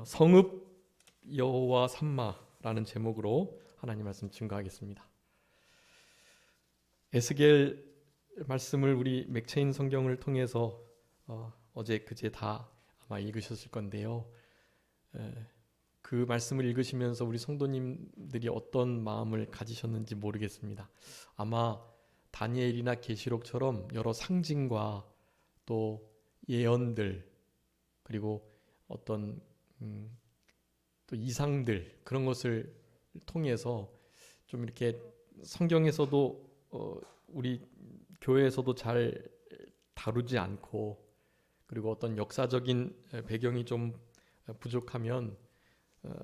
성읍 여호와 삼마라는 제목으로 하나님 말씀 증거하겠습니다. 에스겔 말씀을 우리 맥체인 성경을 통해서 어제 그제 다 아마 읽으셨을 건데요. 그 말씀을 읽으시면서 우리 성도님들이 어떤 마음을 가지셨는지 모르겠습니다. 아마 다니엘이나 계시록처럼 여러 상징과 또 예언들 그리고 어떤 또 이상들 그런 것을 통해서 좀 이렇게 성경에서도 우리 교회에서도 잘 다루지 않고 그리고 어떤 역사적인 배경이 좀 부족하면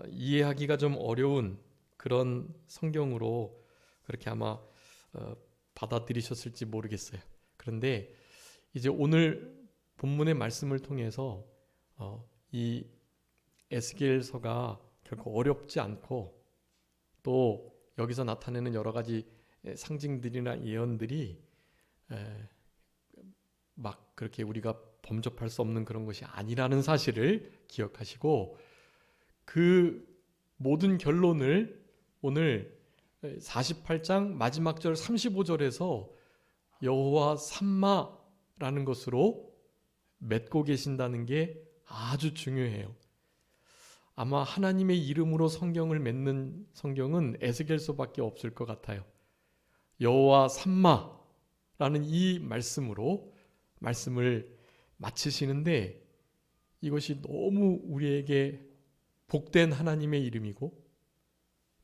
이해하기가 좀 어려운 그런 성경으로 그렇게 아마 받아들이셨을지 모르겠어요. 그런데 이제 오늘 본문의 말씀을 통해서 이 에스겔서가 결코 어렵지 않고 또 여기서 나타내는 여러 가지 상징들이나 예언들이 막 그렇게 우리가 범접할 수 없는 그런 것이 아니라는 사실을 기억하시고 그 모든 결론을 오늘 48장 마지막 절 35절에서 여호와 삼마라는 것으로 맺고 계신다는 게 아주 중요해요. 아마 하나님의 이름으로 성경을 맺는 성경은 에스겔서밖에 없을 것 같아요. 여호와 삼마라는 이 말씀으로 말씀을 마치시는데 이것이 너무 우리에게 복된 하나님의 이름이고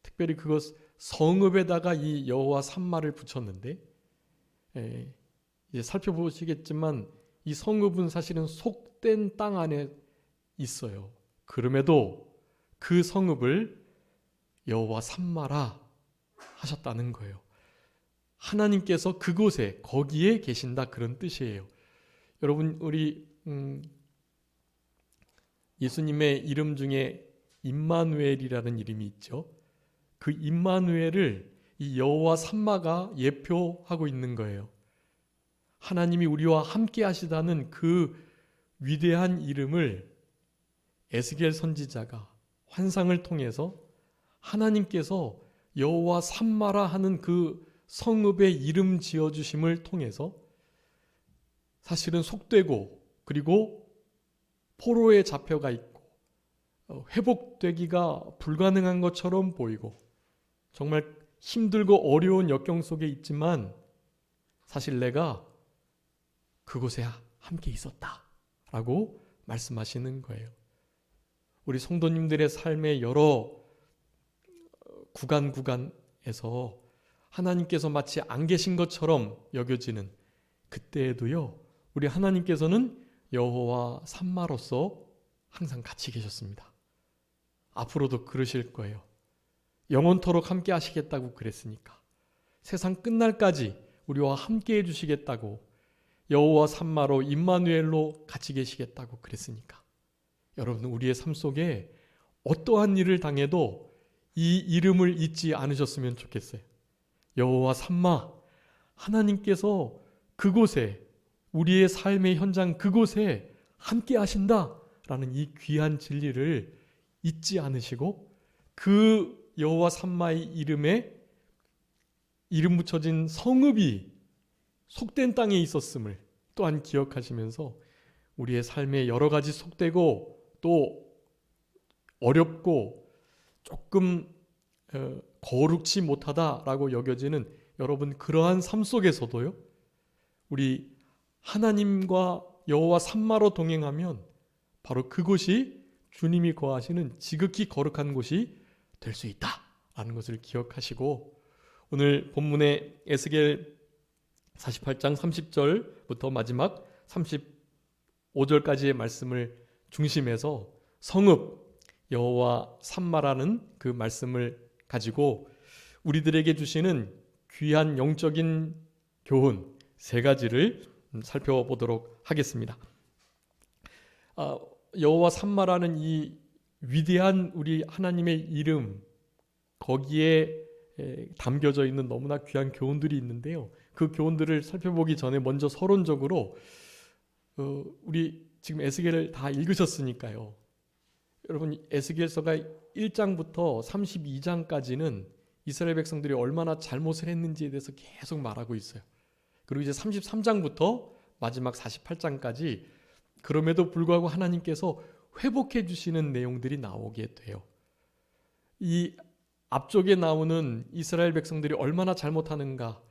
특별히 그것 성읍에다가 이 여호와 삼마를 붙였는데 이제 살펴보시겠지만 이 성읍은 사실은 속된 땅 안에 있어요. 그럼에도 그 성읍을 여호와 삼마라 하셨다는 거예요. 하나님께서 그곳에 거기에 계신다 그런 뜻이에요. 여러분 우리 예수님의 이름 중에 임마누엘이라는 이름이 있죠. 그 임마누엘을 이 여호와 삼마가 예표하고 있는 거예요. 하나님이 우리와 함께 하시다는 그 위대한 이름을 에스겔 선지자가 환상을 통해서 하나님께서 여호와 삼마라 하는 그 성읍의 이름 지어주심을 통해서 사실은 속되고 그리고 포로에 잡혀가 있고 회복되기가 불가능한 것처럼 보이고 정말 힘들고 어려운 역경 속에 있지만 사실 내가 그곳에 함께 있었다라고 말씀하시는 거예요. 우리 성도님들의 삶의 여러 구간에서 하나님께서 마치 안 계신 것처럼 여겨지는 그때에도요. 우리 하나님께서는 여호와 삼마로서 항상 같이 계셨습니다. 앞으로도 그러실 거예요. 영원토록 함께 하시겠다고 그랬으니까. 세상 끝날까지 우리와 함께 해주시겠다고 여호와 삼마로 임마누엘로 같이 계시겠다고 그랬으니까. 여러분 우리의 삶 속에 어떠한 일을 당해도 이 이름을 잊지 않으셨으면 좋겠어요. 여호와 삼마, 하나님께서 그곳에 우리의 삶의 현장 그곳에 함께 하신다라는 이 귀한 진리를 잊지 않으시고 그 여호와 삼마의 이름에 이름 붙여진 성읍이 속된 땅에 있었음을 또한 기억하시면서 우리의 삶에 여러 가지 속되고 또 어렵고 조금 거룩치 못하다라고 여겨지는 여러분 그러한 삶 속에서도요. 우리 하나님과 여호와 삼마로 동행하면 바로 그곳이 주님이 거하시는 지극히 거룩한 곳이 될 수 있다라는 것을 기억하시고 오늘 본문의 에스겔 48장 30절부터 마지막 35절까지의 말씀을 중심해서 성읍 여호와 삼마라는 그 말씀을 가지고 우리들에게 주시는 귀한 영적인 교훈 세 가지를 살펴보도록 하겠습니다. 여호와 삼마라는 이 위대한 우리 하나님의 이름 거기에 담겨져 있는 너무나 귀한 교훈들이 있는데요. 그 교훈들을 살펴보기 전에 먼저 서론적으로 우리 지금 에스겔을 다 읽으셨으니까요. 여러분 에스겔서가 1장부터 32장까지는 이스라엘 백성들이 얼마나 잘못을 했는지에 대해서 계속 말하고 있어요. 그리고 이제 33장부터 마지막 48장까지 그럼에도 불구하고 하나님께서 회복해 주시는 내용들이 나오게 돼요. 이 앞쪽에 나오는 이스라엘 백성들이 얼마나 잘못하는가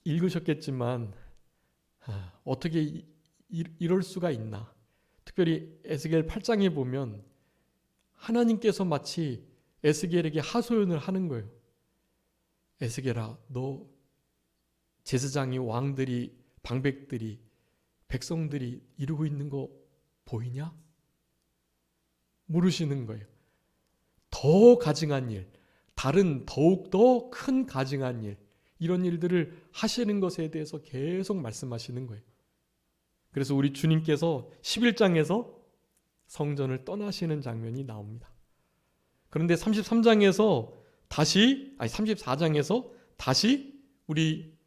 읽으셨겠지만 어떻게 이럴 수가 있나. 특별히 에스겔 8장에 보면 하나님께서 마치 에스겔에게 하소연을 하는 거예요. 에스겔아, 너 제사장이, 왕들이, 방백들이, 백성들이 이루고 있는 거 보이냐? 물으시는 거예요. 더 가증한 일, 다른 더욱더 큰 가증한 일, 이런 일들을 하시는 것에 대해서 계속 말씀하시는 거예요. 그래서 우리 주님께서 11장에서 성전을 떠나시는 장면이 나옵니다. 그런데 34장에서 다시 우리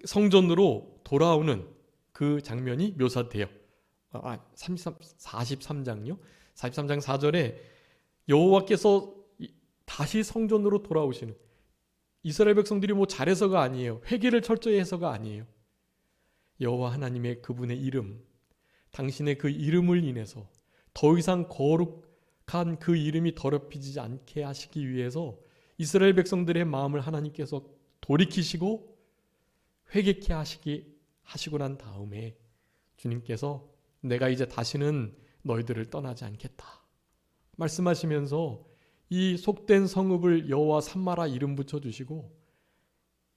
성전으로 돌아오는 그 장면이 묘사돼요. 43장요. 43장 4절에 여호와께서 다시 성전으로 돌아오시는, 이스라엘 백성들이 뭐 잘해서가 아니에요. 회개를 철저히 해서가 아니에요. 여호와 하나님의 그분의 이름, 당신의 그 이름을 인해서 더 이상 거룩한 그 이름이 더럽히지 않게 하시기 위해서 이스라엘 백성들의 마음을 하나님께서 돌이키시고 회개케 하시고 난 다음에 주님께서 내가 이제 다시는 너희들을 떠나지 않겠다 말씀하시면서 이 속된 성읍을 여호와 삼마라 이름 붙여주시고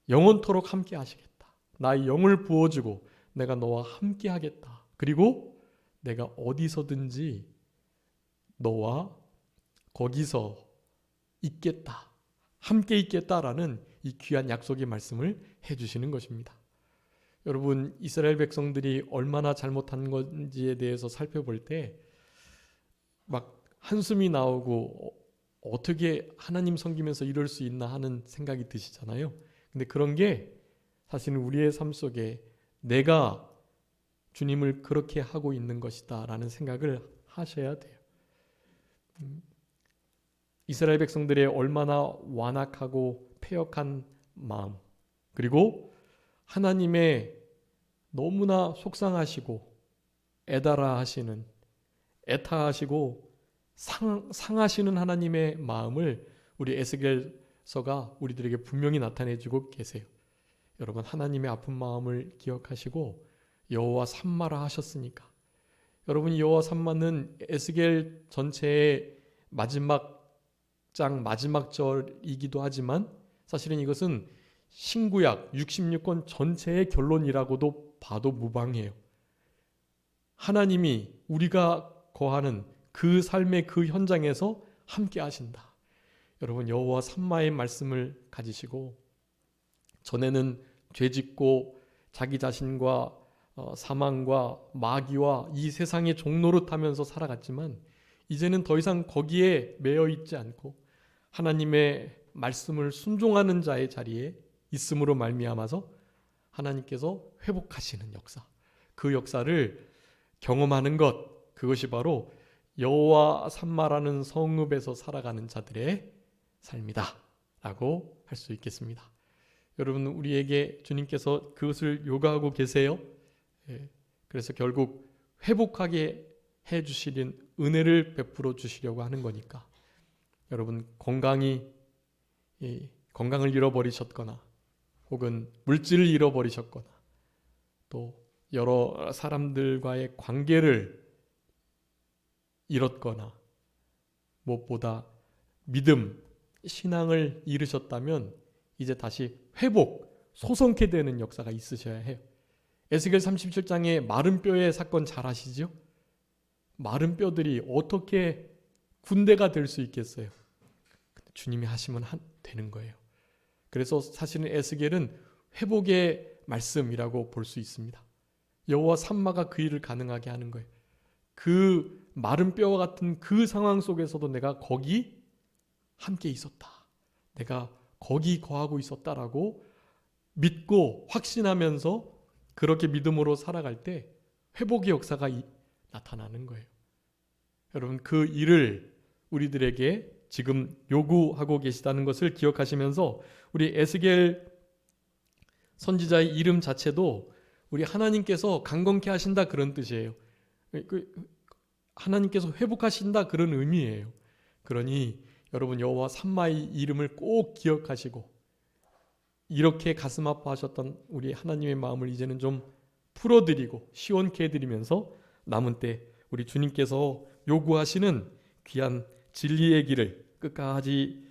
영원토록 함께 하시겠다. 나의 영을 부어주고 내가 너와 함께 하겠다. 그리고 내가 어디서든지 너와 거기서 있겠다. 함께 있겠다라는 이 귀한 약속의 말씀을 해주시는 것입니다. 여러분, 이스라엘 백성들이 얼마나 잘못한 건지에 대해서 살펴볼 때 막 한숨이 나오고 어떻게 하나님 섬기면서 이럴 수 있나 하는 생각이 드시잖아요. 근데 그런 게 사실은 우리의 삶 속에 내가 주님을 그렇게 하고 있는 것이다 라는 생각을 하셔야 돼요. 이스라엘 백성들의 얼마나 완악하고 패역한 마음, 그리고 하나님의 너무나 속상하시고 애타하시고 상하시는 하나님의 마음을 우리 에스겔서가 우리들에게 분명히 나타내주고 계세요. 여러분, 하나님의 아픈 마음을 기억하시고 여호와 삼마라 하셨으니까, 여러분, 여호와 삼마는 에스겔 전체의 마지막 절이기도 하지만 사실은 이것은 신구약 66권 전체의 결론이라고도 봐도 무방해요. 하나님이 우리가 거하는 그 삶의 그 현장에서 함께 하신다. 여러분, 여호와 삼마의 말씀을 가지시고 전에는 죄짓고 자기 자신과 사망과 마귀와 이 세상의 종노릇하면서 살아갔지만 이제는 더 이상 거기에 매여 있지 않고 하나님의 말씀을 순종하는 자의 자리에 있음으로 말미암아서 하나님께서 회복하시는 역사, 그 역사를 경험하는 것, 그것이 바로 여호와 삼마라는 성읍에서 살아가는 자들의 삶이다 라고 할 수 있겠습니다. 여러분, 우리에게 주님께서 그것을 요구하고 계세요. 그래서 결국 회복하게 해주시는 은혜를 베풀어 주시려고 하는 거니까, 여러분, 건강을 잃어버리셨거나 혹은 물질을 잃어버리셨거나 또 여러 사람들과의 관계를 잃었거나 무엇보다 믿음, 신앙을 잃으셨다면 이제 다시 소성케 되는 역사가 있으셔야 해요. 에스겔 37장의 마른 뼈의 사건 잘 아시죠? 마른 뼈들이 어떻게 군대가 될 수 있겠어요? 주님이 하시면 되는 거예요. 그래서 사실은 에스겔은 회복의 말씀이라고 볼 수 있습니다. 여호와 삼마가 그 일을 가능하게 하는 거예요. 그 마른 뼈와 같은 그 상황 속에서도 내가 거기 함께 있었다. 내가 거기 거하고 있었다라고 믿고 확신하면서 그렇게 믿음으로 살아갈 때 회복의 역사가 나타나는 거예요. 여러분 그 일을 우리들에게 지금 요구하고 계시다는 것을 기억하시면서 우리 에스겔 선지자의 이름 자체도 우리 하나님께서 강건케 하신다 그런 뜻이에요. 하나님께서 회복하신다 그런 의미예요. 그러니 여러분 여호와 삼마의 이름을 꼭 기억하시고 이렇게 가슴 아파하셨던 우리 하나님의 마음을 이제는 좀 풀어드리고 시원케 해드리면서 남은 때 우리 주님께서 요구하시는 귀한 진리의 길을 끝까지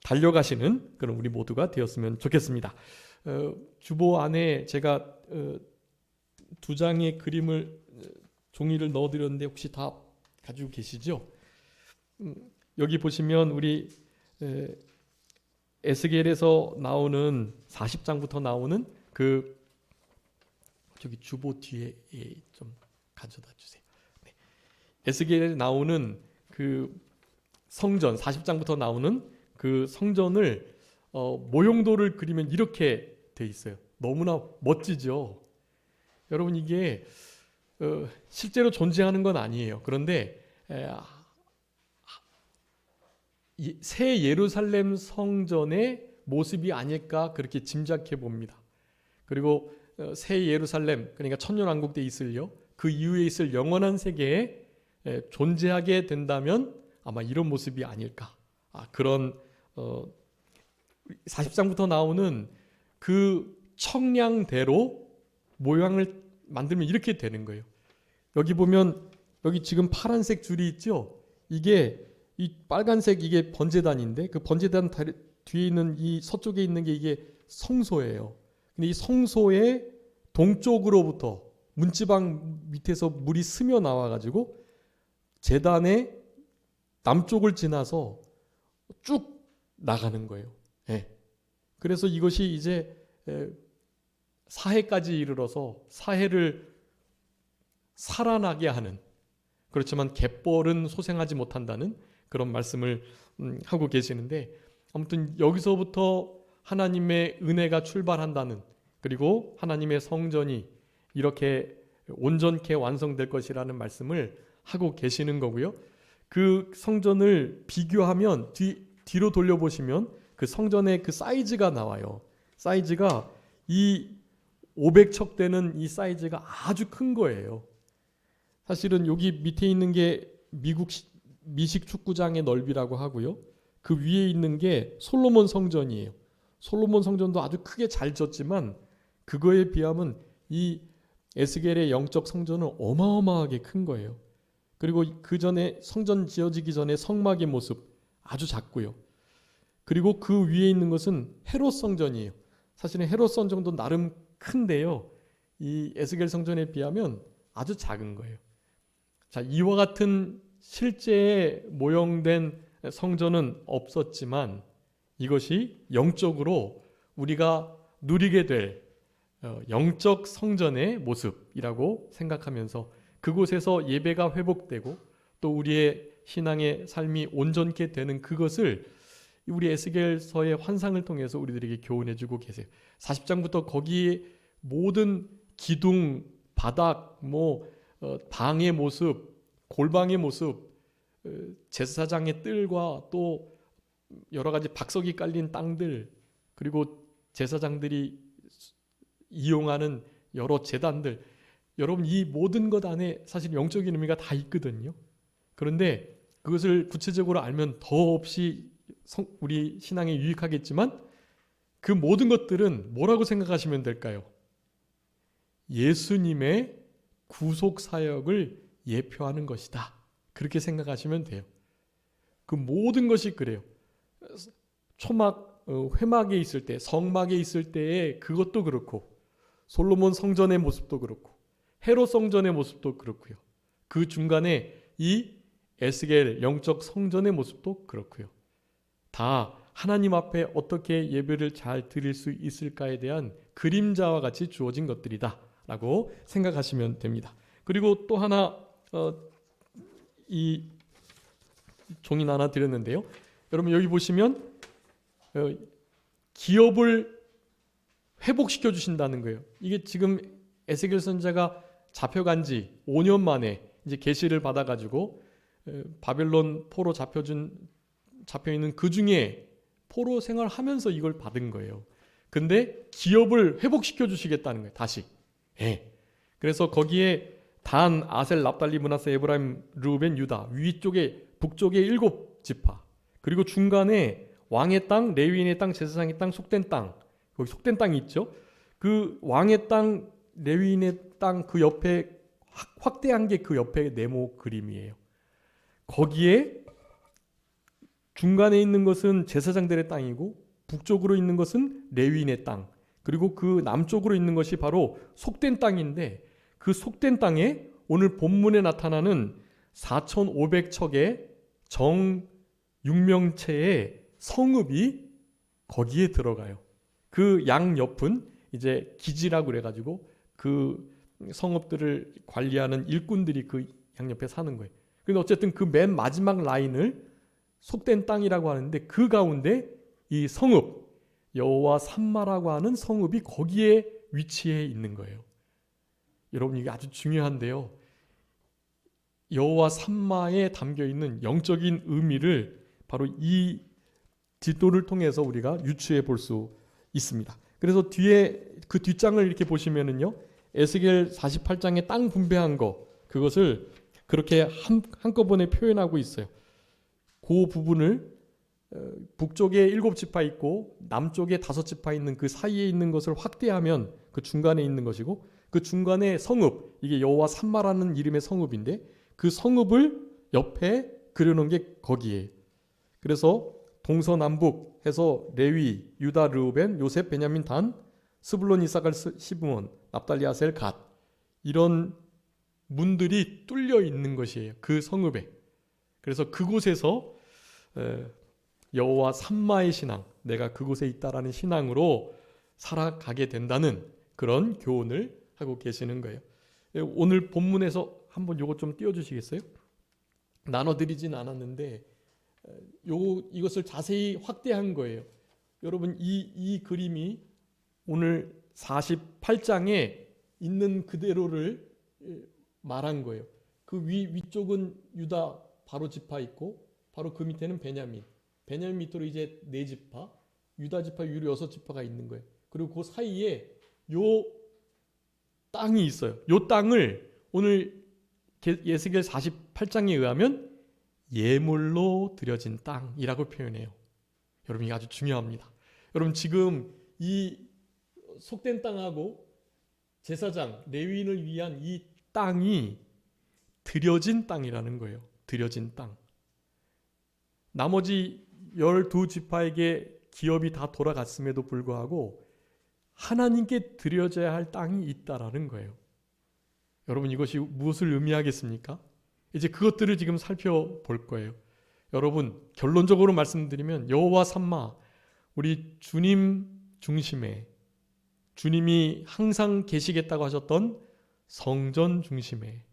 달려가시는 그런 우리 모두가 되었으면 좋겠습니다. 주보 안에 제가 2장의 그림을 종이를 넣어드렸는데 혹시 다 가지고 계시죠? 여기 보시면 우리 에스겔에서 나오는 40장부터 나오는 그 저기 주보 뒤에 좀 가져다 주세요. 네. 에스겔에 나오는 그 성전 40장부터 나오는 그 성전을 모형도를 그리면 이렇게 돼 있어요. 너무나 멋지죠. 여러분 이게 실제로 존재하는 건 아니에요. 그런데 새 예루살렘 성전의 모습이 아닐까 그렇게 짐작해 봅니다. 그리고 새 예루살렘 그러니까 천년왕국 때 있을요. 그 이후에 있을 영원한 세계에 존재하게 된다면 아마 이런 모습이 아닐까. 그런 40장부터 나오는 그 청량대로 모양을 만들면 이렇게 되는 거예요. 여기 보면 여기 지금 파란색 줄이 있죠. 이게 이 빨간색 이게 번제단인데 그 번제단 뒤에 있는 이 서쪽에 있는 게 이게 성소예요. 근데 이 성소의 동쪽으로부터 문지방 밑에서 물이 스며 나와 가지고 제단의 남쪽을 지나서 쭉 나가는 거예요. 네. 그래서 이것이 이제 사해까지 이르러서 사해를 살아나게 하는, 그렇지만 갯벌은 소생하지 못한다는 그런 말씀을 하고 계시는데, 아무튼 여기서부터 하나님의 은혜가 출발한다는, 그리고 하나님의 성전이 이렇게 온전케 완성될 것이라는 말씀을 하고 계시는 거고요. 그 성전을 비교하면 뒤로 돌려보시면 그 성전의 그 사이즈가 나와요. 사이즈가 이 500척 되는 이 사이즈가 아주 큰 거예요. 사실은 여기 밑에 있는 게 미식 축구장의 넓이라고 하고요. 그 위에 있는 게 솔로몬 성전이에요. 솔로몬 성전도 아주 크게 잘 졌지만 그거에 비하면 이 에스겔의 영적 성전은 어마어마하게 큰 거예요. 그리고 그 전에 성전 지어지기 전에 성막의 모습 아주 작고요. 그리고 그 위에 있는 것은 헤롯 성전이에요. 사실은 헤롯 성전도 나름 큰데요. 이 에스겔 성전에 비하면 아주 작은 거예요. 자, 이와 같은 실제의 모형된 성전은 없었지만 이것이 영적으로 우리가 누리게 될 영적 성전의 모습이라고 생각하면서 그곳에서 예배가 회복되고 또 우리의 신앙의 삶이 온전케 되는 그것을 우리 에스겔서의 환상을 통해서 우리들에게 교훈해 주고 계세요. 40장부터 거기에 모든 기둥, 바닥, 방의 모습, 골방의 모습, 제사장의 뜰과 또 여러 가지 박석이 깔린 땅들, 그리고 제사장들이 이용하는 여러 제단들, 여러분 이 모든 것 안에 사실 영적인 의미가 다 있거든요. 그런데 그것을 구체적으로 알면 더없이 우리 신앙에 유익하겠지만 그 모든 것들은 뭐라고 생각하시면 될까요? 예수님의 구속 사역을 예표하는 것이다. 그렇게 생각하시면 돼요. 그 모든 것이 그래요. 초막, 회막에 있을 때, 성막에 있을 때의 그것도 그렇고, 솔로몬 성전의 모습도 그렇고, 헤롯 성전의 모습도 그렇고요. 그 중간에 이 에스겔 영적 성전의 모습도 그렇고요. 다 하나님 앞에 어떻게 예배를 잘 드릴 수 있을까에 대한 그림자와 같이 주어진 것들이다 라고 생각하시면 됩니다. 그리고 또 하나 이 종이 하나 드렸는데요. 여러분 여기 보시면 기업을 회복시켜 주신다는 거예요. 이게 지금 에스겔 선지자가 잡혀간 지 5년 만에 이제 계시를 받아가지고 바벨론 포로 잡혀 있는 그 중에 포로 생활하면서 이걸 받은 거예요. 근데 기업을 회복시켜 주시겠다는 거예요. 다시. 예. 그래서 거기에 단, 아셀, 납달리, 므낫세, 에브라임, 르우벤, 유다 위쪽에 북쪽에 7지파, 그리고 중간에 왕의 땅, 레위인의 땅, 제사장의 땅, 속된 땅, 거기 속된 땅이 있죠. 그 왕의 땅, 레위인의 땅 그 옆에 확대한 게 그 옆에 네모 그림이에요. 거기에 중간에 있는 것은 제사장들의 땅이고 북쪽으로 있는 것은 레위인의 땅, 그리고 그 남쪽으로 있는 것이 바로 속된 땅인데, 그 속된 땅에 오늘 본문에 나타나는 4,500척의 정육명체의 성읍이 거기에 들어가요. 그 양옆은 이제 기지라고 그래가지고 그 성읍들을 관리하는 일꾼들이 그 양옆에 사는 거예요. 근데 어쨌든 그 맨 마지막 라인을 속된 땅이라고 하는데, 그 가운데 이 성읍, 여호와 삼마라고 하는 성읍이 거기에 위치해 있는 거예요. 여러분, 이게 아주 중요한데요. 여호와 삼마에 담겨 있는 영적인 의미를 바로 이 뒷도를 통해서 우리가 유추해 볼 수 있습니다. 그래서 뒤에 그 뒷장을 이렇게 보시면은요, 에스겔 48장에 땅 분배한 거, 그것을 그렇게 한꺼번에 표현하고 있어요. 그 부분을 북쪽에 7지파 있고 남쪽에 5지파 있는 그 사이에 있는 것을 확대하면 그 중간에 있는 것이고, 그 중간에 성읍, 이게 여호와 삼마라는 이름의 성읍인데 그 성읍을 옆에 그려놓은 게 거기에. 그래서 동서남북 해서 레위, 유다, 르우벤, 요셉, 베냐민, 단, 스불론, 이사갈, 시므온, 납달리, 아셀, 갓, 이런 문들이 뚫려 있는 것이에요. 그 성읍에. 그래서 그곳에서 여호와 삼마의 신앙, 내가 그곳에 있다라는 신앙으로 살아가게 된다는 그런 교훈을 하고 계시는 거예요. 오늘 본문에서 한번 요거 좀 띄워주시겠어요? 나눠드리진 않았는데 이것을 자세히 확대한 거예요. 여러분, 이 그림이 오늘 48장에 있는 그대로를 말한 거예요. 그 위쪽은 유다 바로 지파 있고, 바로 그 밑에는 베냐민 밑으로 이제 4지파, 유다 지파, 유리 6지파가 있는 거예요. 그리고 그 사이에 요 땅이 있어요. 요 땅을 오늘 에스겔 48장에 의하면 예물로 드려진 땅이라고 표현해요. 여러분, 이게 아주 중요합니다. 여러분, 지금 이 속된 땅하고 제사장, 레위인을 위한 이 땅이 드려진 땅이라는 거예요. 드려진 땅. 나머지 12지파에게 기업이 다 돌아갔음에도 불구하고 하나님께 드려져야 할 땅이 있다라는 거예요. 여러분, 이것이 무엇을 의미하겠습니까? 이제 그것들을 지금 살펴볼 거예요. 여러분, 결론적으로 말씀드리면 여호와 삼마, 우리 주님 중심에, 주님이 항상 계시겠다고 하셨던 성전 중심에,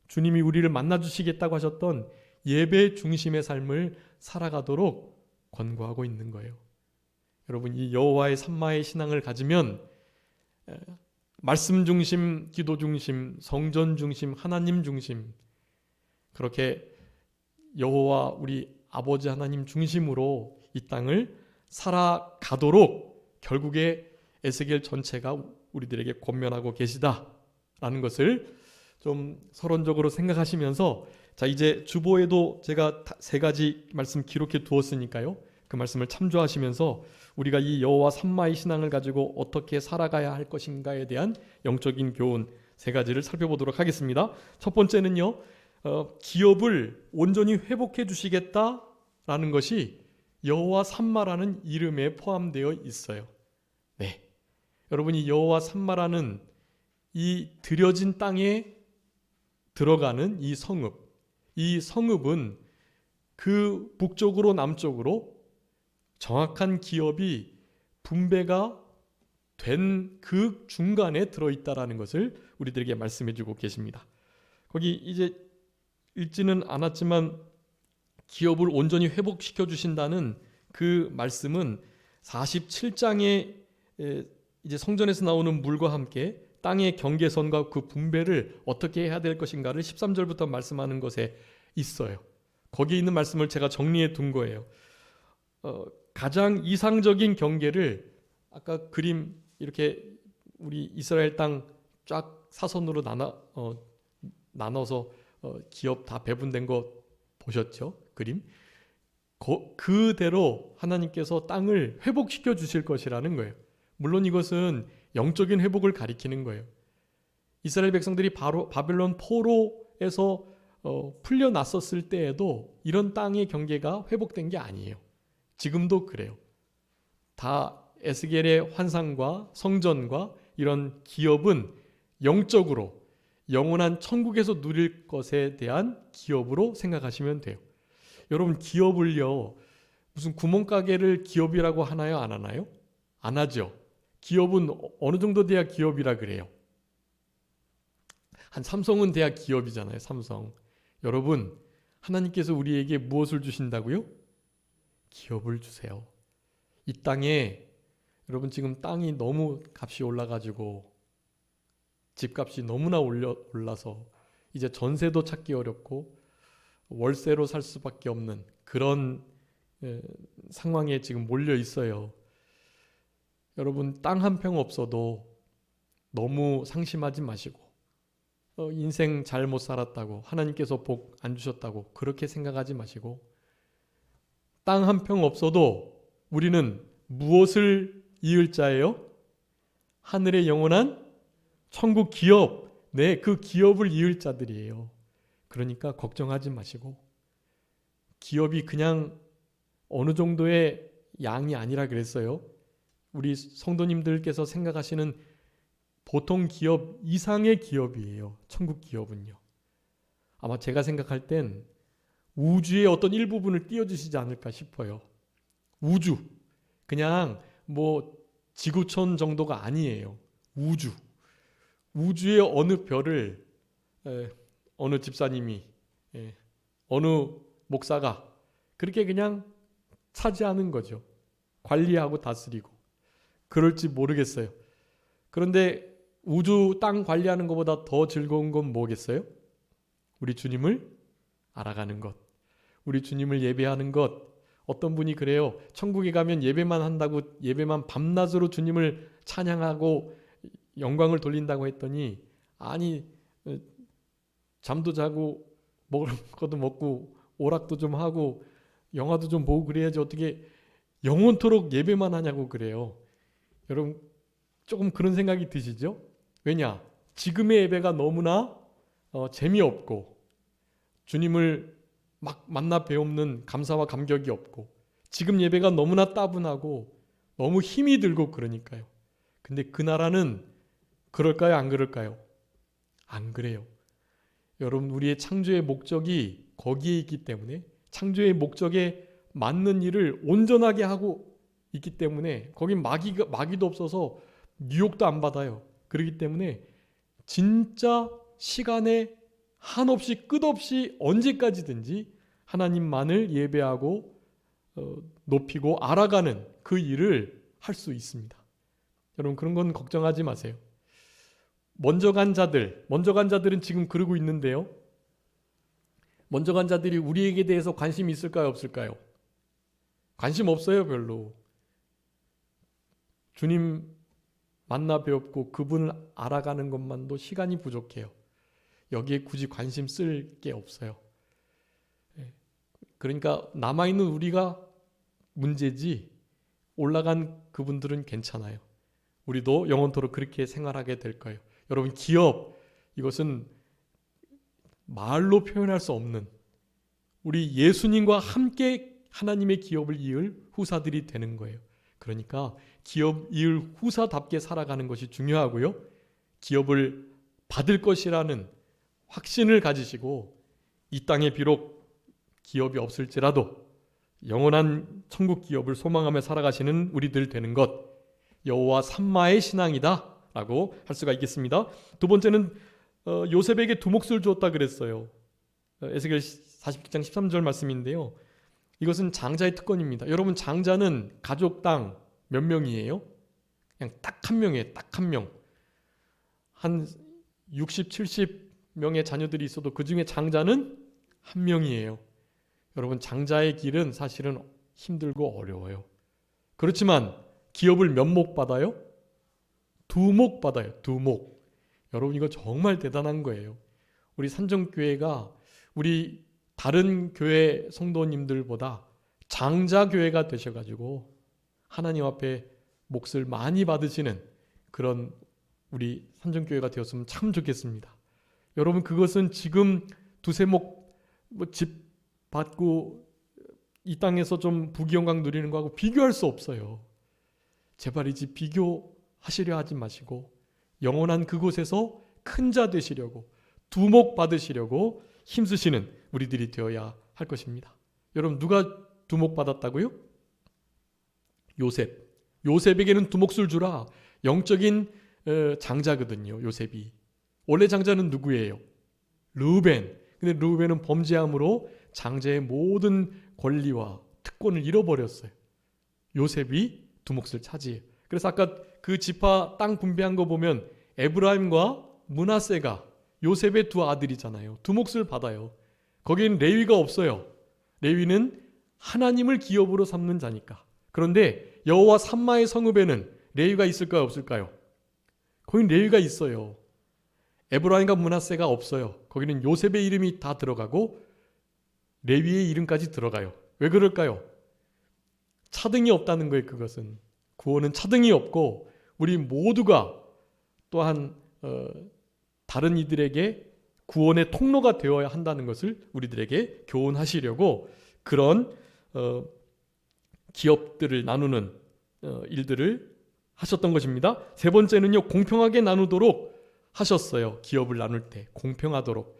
주님이 우리를 만나주시겠다고 하셨던 예배 중심의 삶을 살아가도록 권고하고 있는 거예요. 여러분, 이 여호와의 삼마의 신앙을 가지면 말씀 중심, 기도 중심, 성전 중심, 하나님 중심, 그렇게 여호와 우리 아버지 하나님 중심으로 이 땅을 살아가도록 결국에 에스겔 전체가 우리들에게 권면하고 계시다라는 것을 좀 서론적으로 생각하시면서, 자, 이제 주보에도 제가 3가지 말씀 기록해 두었으니까요, 그 말씀을 참조하시면서 우리가 이 여호와 삼마의 신앙을 가지고 어떻게 살아가야 할 것인가에 대한 영적인 교훈 3가지를 살펴보도록 하겠습니다. 첫 번째는요, 기업을 온전히 회복해 주시겠다라는 것이 여호와 삼마라는 이름에 포함되어 있어요. 네, 여러분이 여호와 삼마라는 이 드려진 땅에 들어가는 이 성읍은 그 북쪽으로 남쪽으로 정확한 기업이 분배가 된 그 중간에 들어있다라는 것을 우리들에게 말씀해 주고 계십니다. 거기 이제 읽지는 않았지만 기업을 온전히 회복시켜 주신다는 그 말씀은 47장에 이제 성전에서 나오는 물과 함께 땅의 경계선과 그 분배를 어떻게 해야 될 것인가를 13절부터 말씀하는 것에 있어요. 거기에 있는 말씀을 제가 정리해 둔 거예요. 가장 이상적인 경계를 아까 그림 이렇게 우리 이스라엘 땅 쫙 사선으로 나눠서 기업 다 배분된 거 보셨죠? 그림. 그대로 하나님께서 땅을 회복시켜 주실 것이라는 거예요. 물론 이것은 영적인 회복을 가리키는 거예요. 이스라엘 백성들이 바로 바벨론 포로에서 풀려났었을 때에도 이런 땅의 경계가 회복된 게 아니에요. 지금도 그래요. 다 에스겔의 환상과 성전과 이런 기업은 영적으로 영원한 천국에서 누릴 것에 대한 기업으로 생각하시면 돼요. 여러분, 기업을요, 무슨 구멍가게를 기업이라고 하나요? 안 하나요? 안 하죠. 기업은 어느 정도 돼야 기업이라 그래요. 한 삼성은 돼야 기업이잖아요. 삼성. 여러분, 하나님께서 우리에게 무엇을 주신다고요? 기업을 주세요. 이 땅에 여러분, 지금 땅이 너무 값이 올라가지고 집값이 너무나 올라서 이제 전세도 찾기 어렵고 월세로 살 수밖에 없는 그런 상황에 지금 몰려 있어요. 여러분, 땅 한 평 없어도 너무 상심하지 마시고 인생 잘못 살았다고 하나님께서 복 안 주셨다고 그렇게 생각하지 마시고 땅 한 평 없어도 우리는 무엇을 이을 자예요? 하늘의 영원한 천국 기업, 네, 그 기업을 이을 자들이에요. 그러니까 걱정하지 마시고 기업이 그냥 어느 정도의 양이 아니라 그랬어요. 우리 성도님들께서 생각하시는 보통 기업 이상의 기업이에요. 천국 기업은요. 아마 제가 생각할 땐 우주의 어떤 일부분을 띄워주시지 않을까 싶어요. 우주. 그냥 뭐 지구촌 정도가 아니에요. 우주. 우주의 어느 별을 어느 집사님이 어느 목사가 그렇게 그냥 차지하는 거죠. 관리하고 다스리고. 그럴지 모르겠어요. 그런데 우주 땅 관리하는 것보다 더 즐거운 건 뭐겠어요? 우리 주님을 알아가는 것. 우리 주님을 예배하는 것. 어떤 분이 그래요. 천국에 가면 예배만 한다고 예배만 밤낮으로 주님을 찬양하고 영광을 돌린다고 했더니 아니 잠도 자고 먹을 것도 먹고 오락도 좀 하고 영화도 좀 보고 그래야지 어떻게 영원토록 예배만 하냐고 그래요. 여러분 조금 그런 생각이 드시죠? 왜냐? 지금의 예배가 너무나 재미없고 주님을 막 만나 배우는 감사와 감격이 없고 지금 예배가 너무나 따분하고 너무 힘이 들고 그러니까요. 근데 그 나라는 그럴까요? 안 그럴까요? 안 그래요. 여러분, 우리의 창조의 목적이 거기에 있기 때문에 창조의 목적에 맞는 일을 온전하게 하고 있기 때문에 거긴 마귀도 없어서 유혹도 안 받아요. 그렇기 때문에 진짜 시간에 한없이 끝없이 언제까지든지 하나님만을 예배하고 높이고 알아가는 그 일을 할 수 있습니다. 여러분, 그런 건 걱정하지 마세요. 먼저 간 자들은 지금 그러고 있는데요. 먼저 간 자들이 우리에게 대해서 관심이 있을까요? 없을까요? 관심 없어요, 별로. 주님 만나 배웠고 그분을 알아가는 것만도 시간이 부족해요. 여기에 굳이 관심 쓸 게 없어요. 그러니까 남아있는 우리가 문제지 올라간 그분들은 괜찮아요. 우리도 영원토록 그렇게 생활하게 될 거예요. 여러분, 기업, 이것은 말로 표현할 수 없는 우리 예수님과 함께 하나님의 기업을 이을 후사들이 되는 거예요. 그러니까 기업 이을 후사답게 살아가는 것이 중요하고요. 기업을 받을 것이라는 확신을 가지시고 이 땅에 비록 기업이 없을지라도 영원한 천국 기업을 소망하며 살아가시는 우리들 되는 것, 여호와 삼마의 신앙이다 라고 할 수가 있겠습니다. 두 번째는 요셉에게 두 몫을 주었다 그랬어요. 에스겔 47장 13절 말씀인데요. 이것은 장자의 특권입니다. 여러분, 장자는 가족당 몇 명이에요? 그냥 딱 한 명이에요. 딱 한 명. 한 60, 70명의 자녀들이 있어도 그 중에 장자는 한 명이에요. 여러분, 장자의 길은 사실은 힘들고 어려워요. 그렇지만 기업을 몇 목 받아요? 2목 받아요. 2목. 여러분, 이거 정말 대단한 거예요. 우리 산정교회가 우리 다른 교회 성도님들보다 장자교회가 되셔가지고 하나님 앞에 몫을 많이 받으시는 그런 우리 산정교회가 되었으면 참 좋겠습니다. 여러분, 그것은 지금 2~3목 집 받고 이 땅에서 좀 부귀영광 누리는 거하고 비교할 수 없어요. 제발 이 집 비교하시려 하지 마시고 영원한 그곳에서 큰 자 되시려고 2목 받으시려고 힘쓰시는 우리들이 되어야 할 것입니다. 여러분, 누가 2목 받았다고요? 요셉. 요셉에게는 2몫을 주라. 영적인 장자거든요. 요셉이. 원래 장자는 누구예요? 르우벤. 근데 르우벤은 범죄함으로 장자의 모든 권리와 특권을 잃어버렸어요. 요셉이 2몫을 차지해요. 그래서 아까 그 지파 땅 분배한 거 보면 에브라임과 므낫세가 요셉의 2 아들이잖아요. 2몫을 받아요. 거기는 레위가 없어요. 레위는 하나님을 기업으로 삼는 자니까. 그런데 여호와 삼마의 성읍에는 레위가 있을까요? 없을까요? 거긴 레위가 있어요. 에브라임과 므낫세가 없어요. 거기는 요셉의 이름이 다 들어가고 레위의 이름까지 들어가요. 왜 그럴까요? 차등이 없다는 거예요. 그것은 구원은 차등이 없고 우리 모두가 또한 다른 이들에게 구원의 통로가 되어야 한다는 것을 우리들에게 교훈하시려고 그런 기업들을 나누는 일들을 하셨던 것입니다. 3번째는요, 공평하게 나누도록 하셨어요. 기업을 나눌 때 공평하도록.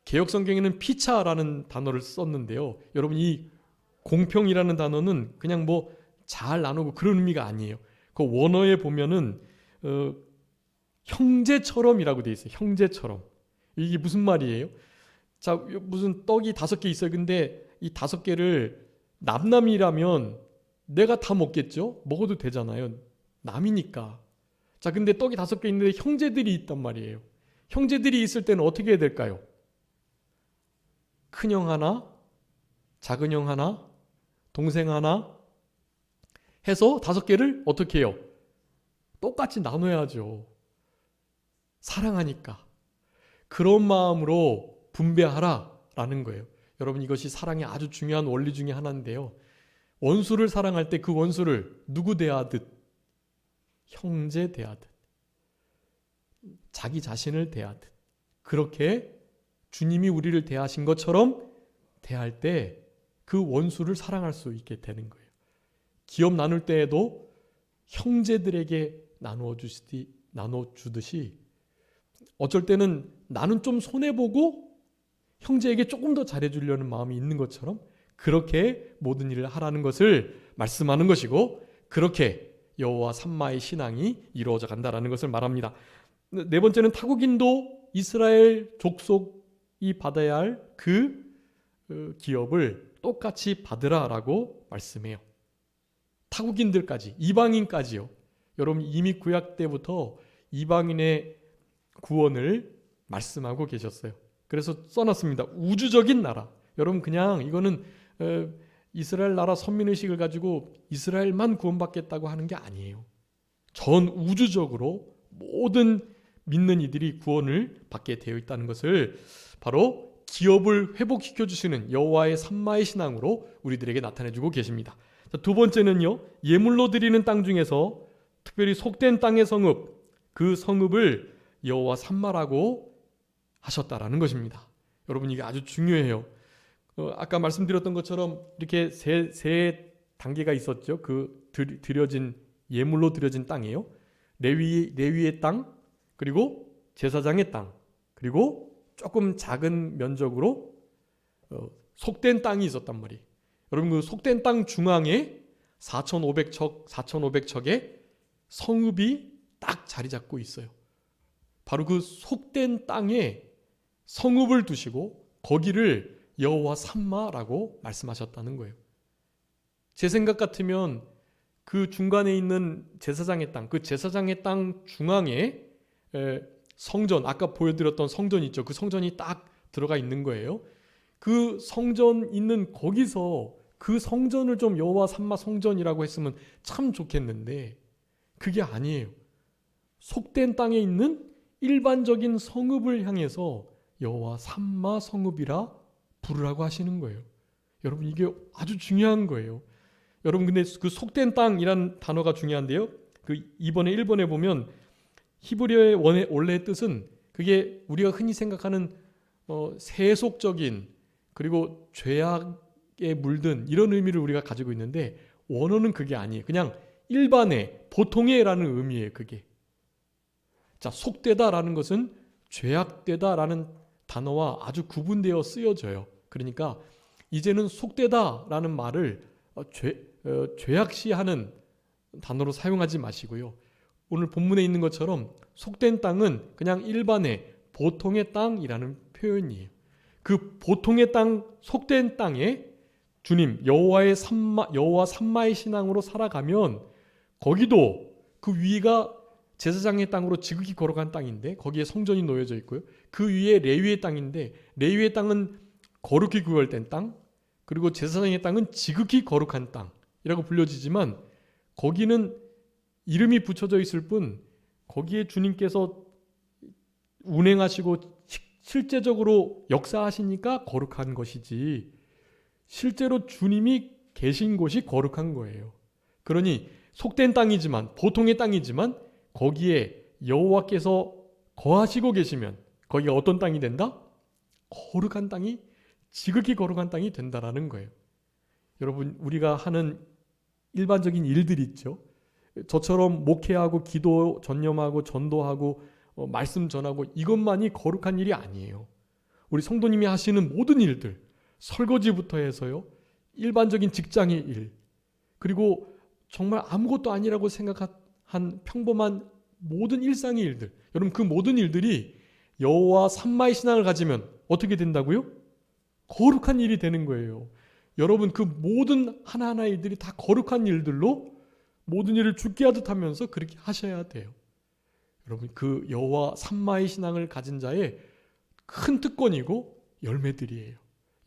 개역성경에는 피차라는 단어를 썼는데요. 여러분, 이 공평이라는 단어는 그냥 뭐 잘 나누고 그런 의미가 아니에요. 그 원어에 보면은 형제처럼이라고 돼 있어요. 형제처럼. 이게 무슨 말이에요? 자, 무슨 떡이 5개 있어요. 근데 이 5개를 남남이라면 내가 다 먹겠죠? 먹어도 되잖아요. 남이니까. 자, 근데 떡이 5개 있는데 형제들이 있단 말이에요. 형제들이 있을 때는 어떻게 해야 될까요? 큰형 하나, 작은형 하나, 동생 하나 해서 5개를 어떻게 해요? 똑같이 나눠야죠. 사랑하니까. 그런 마음으로 분배하라라는 거예요. 여러분, 이것이 사랑의 아주 중요한 원리 중에 하나인데요. 원수를 사랑할 때 그 원수를 누구 대하듯? 형제 대하듯. 자기 자신을 대하듯. 그렇게 주님이 우리를 대하신 것처럼 대할 때 그 원수를 사랑할 수 있게 되는 거예요. 기업 나눌 때에도 형제들에게 나눠주듯이 어쩔 때는 나는 좀 손해보고 형제에게 조금 더 잘해주려는 마음이 있는 것처럼 그렇게 모든 일을 하라는 것을 말씀하는 것이고, 그렇게 여호와 삼마의 신앙이 이루어져 간다라는 것을 말합니다. 4번째는 타국인도 이스라엘 족속이 받아야 할 그 기업을 똑같이 받으라라고 말씀해요. 타국인들까지, 이방인까지요. 여러분, 이미 구약 때부터 이방인의 구원을 말씀하고 계셨어요. 그래서 써놨습니다. 우주적인 나라. 여러분, 그냥 이거는 이스라엘 나라 선민의식을 가지고 이스라엘만 구원받겠다고 하는 게 아니에요. 전 우주적으로 모든 믿는 이들이 구원을 받게 되어 있다는 것을 바로 기업을 회복시켜 주시는 여호와의 삼마의 신앙으로 우리들에게 나타내주고 계십니다. 자, 2번째는요, 예물로 드리는 땅 중에서 특별히 속된 땅의 성읍, 그 성읍을 여호와 삼마라고 하셨다라는 것입니다. 여러분, 이게 아주 중요해요. 아까 말씀드렸던 것처럼 이렇게 세 단계가 있었죠. 그 드려진 예물로 드려진 땅이에요. 레위의 땅, 그리고 제사장의 땅, 그리고 조금 작은 면적으로 속된 땅이 있었단 말이에요. 여러분, 그 속된 땅 중앙에 4,500척의 성읍이 딱 자리 잡고 있어요. 바로 그 속된 땅에 성읍을 두시고 거기를 여호와 삼마라고 말씀하셨다는 거예요. 제 생각 같으면 그 중간에 있는 제사장의 땅, 그 제사장의 땅 중앙에 성전, 아까 보여드렸던 성전 있죠. 그 성전이 딱 들어가 있는 거예요. 그 성전 있는 거기서 그 성전을 좀 여호와 삼마 성전이라고 했으면 참 좋겠는데 그게 아니에요. 속된 땅에 있는 일반적인 성읍을 향해서 여호와 삼마 성읍이라 부르라고 하시는 거예요. 여러분 이게 아주 중요한 거예요. 여러분 근데 그 속된 땅이란 단어가 중요한데요. 그 2번에 1번에 보면 히브리어의 원래 뜻은 그게 우리가 흔히 생각하는 세속적인 그리고 죄악에 물든 이런 의미를 우리가 가지고 있는데 원어는 그게 아니에요. 그냥 일반의 보통의라는 의미예요. 그게. 자, 속되다라는 것은 죄악되다라는 단어와 아주 구분되어 쓰여져요. 그러니까 이제는 속되다라는 말을 죄악시하는 단어로 사용하지 마시고요. 오늘 본문에 있는 것처럼 속된 땅은 그냥 일반의 보통의 땅이라는 표현이에요. 그 보통의 땅, 속된 땅에 주님 여호와 삼마의 신앙으로 살아가면 거기도 그 위가 제사장의 땅으로 지극히 거룩한 땅인데 거기에 성전이 놓여져 있고요. 그 위에 레위의 땅인데 레위의 땅은 거룩히 구별된 땅, 그리고 제사장의 땅은 지극히 거룩한 땅이라고 불려지지만 거기는 이름이 붙여져 있을 뿐 거기에 주님께서 운행하시고 실제적으로 역사하시니까 거룩한 것이지 실제로 주님이 계신 곳이 거룩한 거예요. 그러니 속된 땅이지만 보통의 땅이지만 거기에 여호와께서 거하시고 계시면 거기가 어떤 땅이 된다? 거룩한 땅이 지극히 거룩한 땅이 된다라는 거예요. 여러분 우리가 하는 일반적인 일들 있죠. 저처럼 목회하고 기도 전념하고 전도하고 말씀 전하고 이것만이 거룩한 일이 아니에요. 우리 성도님이 하시는 모든 일들, 설거지부터 해서요, 일반적인 직장의 일, 그리고 정말 아무것도 아니라고 생각한 평범한 모든 일상의 일들, 여러분 그 모든 일들이 여호와 삼마의 신앙을 가지면 어떻게 된다고요? 거룩한 일이 되는 거예요. 여러분 그 모든 하나하나의 일들이 다 거룩한 일들로 모든 일을 죽게 하듯 하면서 그렇게 하셔야 돼요. 여러분 그 여호와 삼마의 신앙을 가진 자의 큰 특권이고 열매들이에요.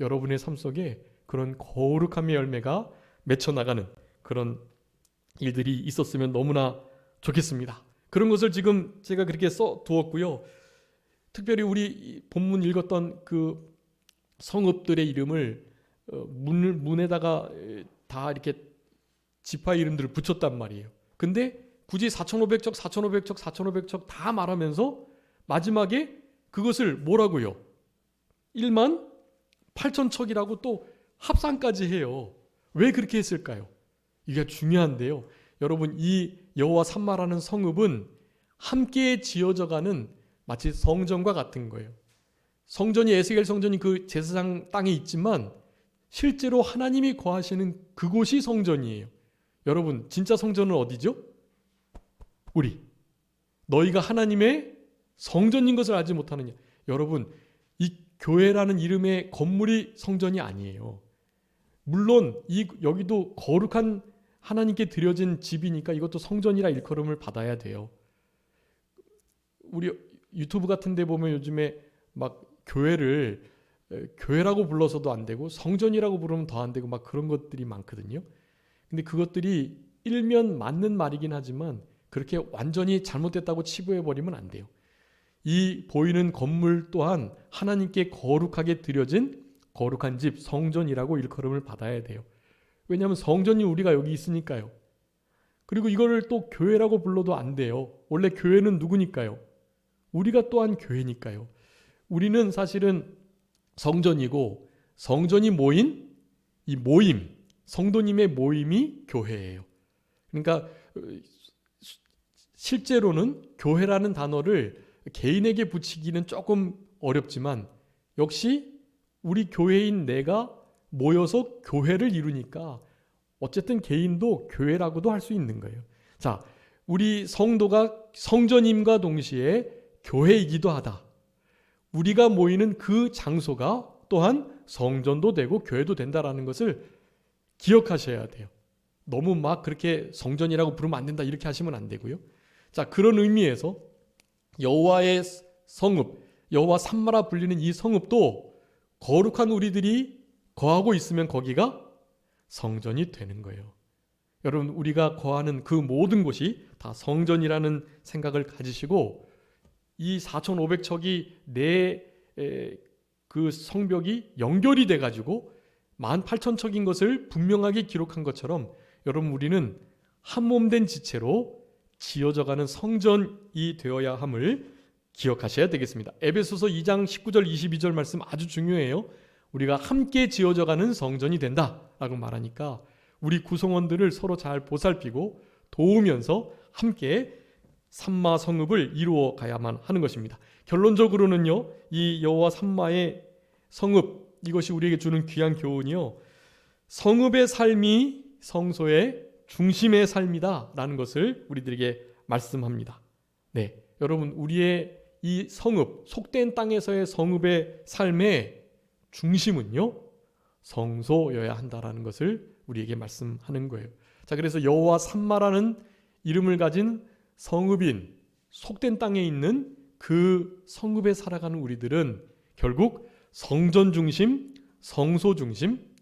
여러분의 삶 속에 그런 거룩함의 열매가 맺혀나가는 그런 일들이 있었으면 너무나 좋겠습니다. 그런 것을 지금 제가 그렇게 써두었고요. 특별히 우리 본문 읽었던 그 성읍들의 이름을 문에다가 다 이렇게 지파 이름들을 붙였단 말이에요. 근데 굳이 4,500척, 4,500척, 4,500척 다 말하면서 마지막에 그것을 뭐라고요? 1만 8,000척이라고 또 합산까지 해요. 왜 그렇게 했을까요? 이게 중요한데요. 여러분 이 여호와 삼마라는 성읍은 함께 지어져가는 마치 성전과 같은 거예요. 성전이 에스겔 성전이 그 제사장 땅에 있지만 실제로 하나님이 거하시는 그곳이 성전이에요. 여러분 진짜 성전은 어디죠? 우리. 너희가 하나님의 성전인 것을 알지 못하느냐. 여러분 이 교회라는 이름의 건물이 성전이 아니에요. 물론 여기도 거룩한 하나님께 드려진 집이니까 이것도 성전이라 일컬음을 받아야 돼요. 우리 유튜브 같은 데 보면 요즘에 막 교회를 교회라고 불러서도 안 되고 성전이라고 부르면 더 안 되고 막 그런 것들이 많거든요. 근데 그것들이 일면 맞는 말이긴 하지만 그렇게 완전히 잘못됐다고 치부해버리면 안 돼요. 이 보이는 건물 또한 하나님께 거룩하게 드려진 거룩한 집, 성전이라고 일컬음을 받아야 돼요. 왜냐하면 성전이 우리가 여기 있으니까요. 그리고 이거를 또 교회라고 불러도 안 돼요. 원래 교회는 누구니까요? 우리가 또한 교회니까요. 우리는 사실은 성전이고 성전이 모인 이 모임, 성도님의 모임이 교회예요. 그러니까 실제로는 교회라는 단어를 개인에게 붙이기는 조금 어렵지만 역시 우리 교회인 내가 모여서 교회를 이루니까 어쨌든 개인도 교회라고도 할 수 있는 거예요. 자, 우리 성도가 성전임과 동시에 교회이기도 하다. 우리가 모이는 그 장소가 또한 성전도 되고 교회도 된다라는 것을 기억하셔야 돼요. 너무 막 그렇게 성전이라고 부르면 안 된다 이렇게 하시면 안 되고요. 자, 그런 의미에서 여호와의 성읍, 여호와 삼마라 불리는 이 성읍도 거룩한 우리들이 거하고 있으면 거기가 성전이 되는 거예요. 여러분, 우리가 거하는 그 모든 곳이 다 성전이라는 생각을 가지시고, 이 4,500척이 그 성벽이 연결이 돼가지고 18,000척인 것을 분명하게 기록한 것처럼, 여러분, 우리는 한 몸 된 지체로 지어져가는 성전이 되어야 함을 기억하셔야 되겠습니다. 에베소서 2장 19절 22절 말씀 아주 중요해요. 우리가 함께 지어져가는 성전이 된다라고 말하니까 우리 구성원들을 서로 잘 보살피고 도우면서 함께 삼마 성읍을 이루어 가야만 하는 것입니다. 결론적으로는요, 이 여호와 삼마의 성읍, 이것이 우리에게 주는 귀한 교훈이요, 성읍의 삶이 성소의 중심의 삶이다라는 것을 우리들에게 말씀합니다. 네, 여러분, 우리의 이 성읍, 속된 땅에서의 성읍의 삶의 중심은요, 성소여야 한다라는 것을 우리에게 말씀하는 거예요. 자, 그래서 여호와 삼마라는 이름을 가진 성읍인 속된 땅에 있는 그 성읍에 살아가는 우리들은 결국 성전 중심, 성소 중심,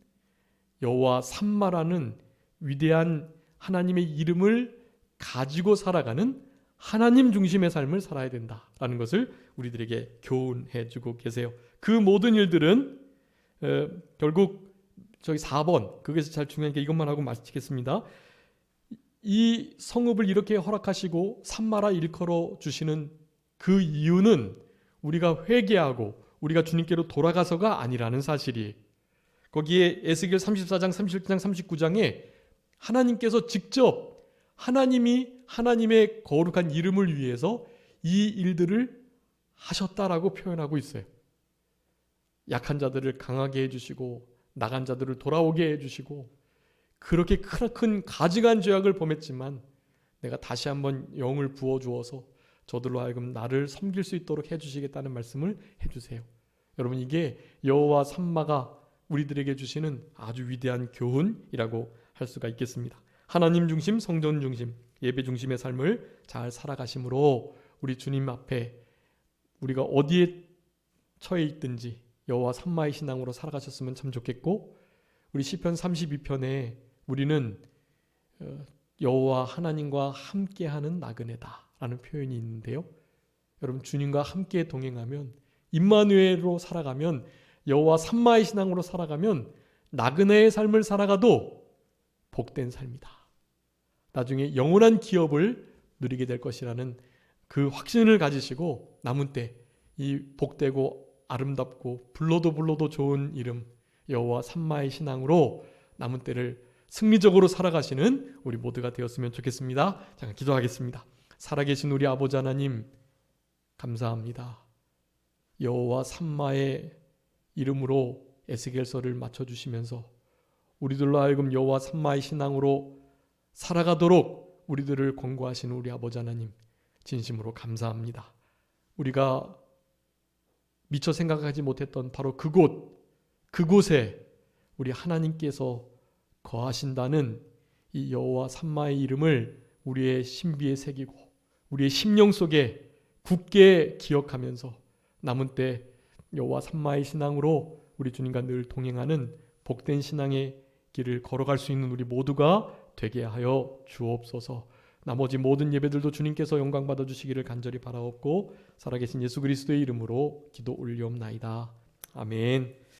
여호와 삼마라는 위대한 하나님의 이름을 가지고 살아가는 하나님 중심의 삶을 살아야 된다라는 것을 우리들에게 교훈해 주고 계세요. 그 모든 일들은 결국 저기 4번, 그것이 잘 중요한 게 이것만 하고 마치겠습니다. 이 성읍을 이렇게 허락하시고 삼마라 일컬어 주시는 그 이유는 우리가 회개하고 우리가 주님께로 돌아가서가 아니라는 사실이에요. 거기에 에스겔 34장, 37장, 39장에 하나님께서 직접 하나님이 하나님의 거룩한 이름을 위해서 이 일들을 하셨다라고 표현하고 있어요. 약한 자들을 강하게 해주시고 나간 자들을 돌아오게 해주시고, 그렇게 큰 가증한 죄악을 범했지만 내가 다시 한번 영을 부어주어서 저들로 하여금 나를 섬길 수 있도록 해주시겠다는 말씀을 해주세요. 여러분, 이게 여호와 삼마가 우리들에게 주시는 아주 위대한 교훈이라고 할 수가 있겠습니다. 하나님 중심, 성전 중심, 예배 중심의 삶을 잘 살아가심으로 우리 주님 앞에 우리가 어디에 처해 있든지 여호와 삼마의 신앙으로 살아가셨으면 참 좋겠고, 우리 시편 32편에 우리는 여호와 하나님과 함께하는 나그네다라는 표현이 있는데요, 여러분, 주님과 함께 동행하면, 임마누엘로 살아가면, 여호와 삼마의 신앙으로 살아가면 나그네의 삶을 살아가도 복된 삶이다. 나중에 영원한 기업을 누리게 될 것이라는 그 확신을 가지시고 남은 때 이 복되고 아름답고 불러도 좋은 이름 여호와 삼마의 신앙으로 남은 때를 승리적으로 살아가시는 우리 모두가 되었으면 좋겠습니다. 잠깐 기도하겠습니다. 살아계신 우리 아버지 하나님, 감사합니다. 여호와 삼마의 이름으로 에스겔서를 맞춰주시면서 우리들로 하여금 여호와 삼마의 신앙으로 살아가도록 우리들을 권고하시는 우리 아버지 하나님, 진심으로 감사합니다. 우리가 미처 생각하지 못했던 바로 그곳에 우리 하나님께서 거하신다는 이 여호와 삼마의 이름을 우리의 신비에 새기고 우리의 심령 속에 굳게 기억하면서 남은 때 여호와 삼마의 신앙으로 우리 주님과 늘 동행하는 복된 신앙의 길을 걸어갈 수 있는 우리 모두가 되게 하여 주옵소서. 나머지 모든 예배들도 주님께서 영광 받아 주시기를 간절히 바라옵고 살아계신 예수 그리스도의 이름으로 기도 올리옵나이다. 아멘.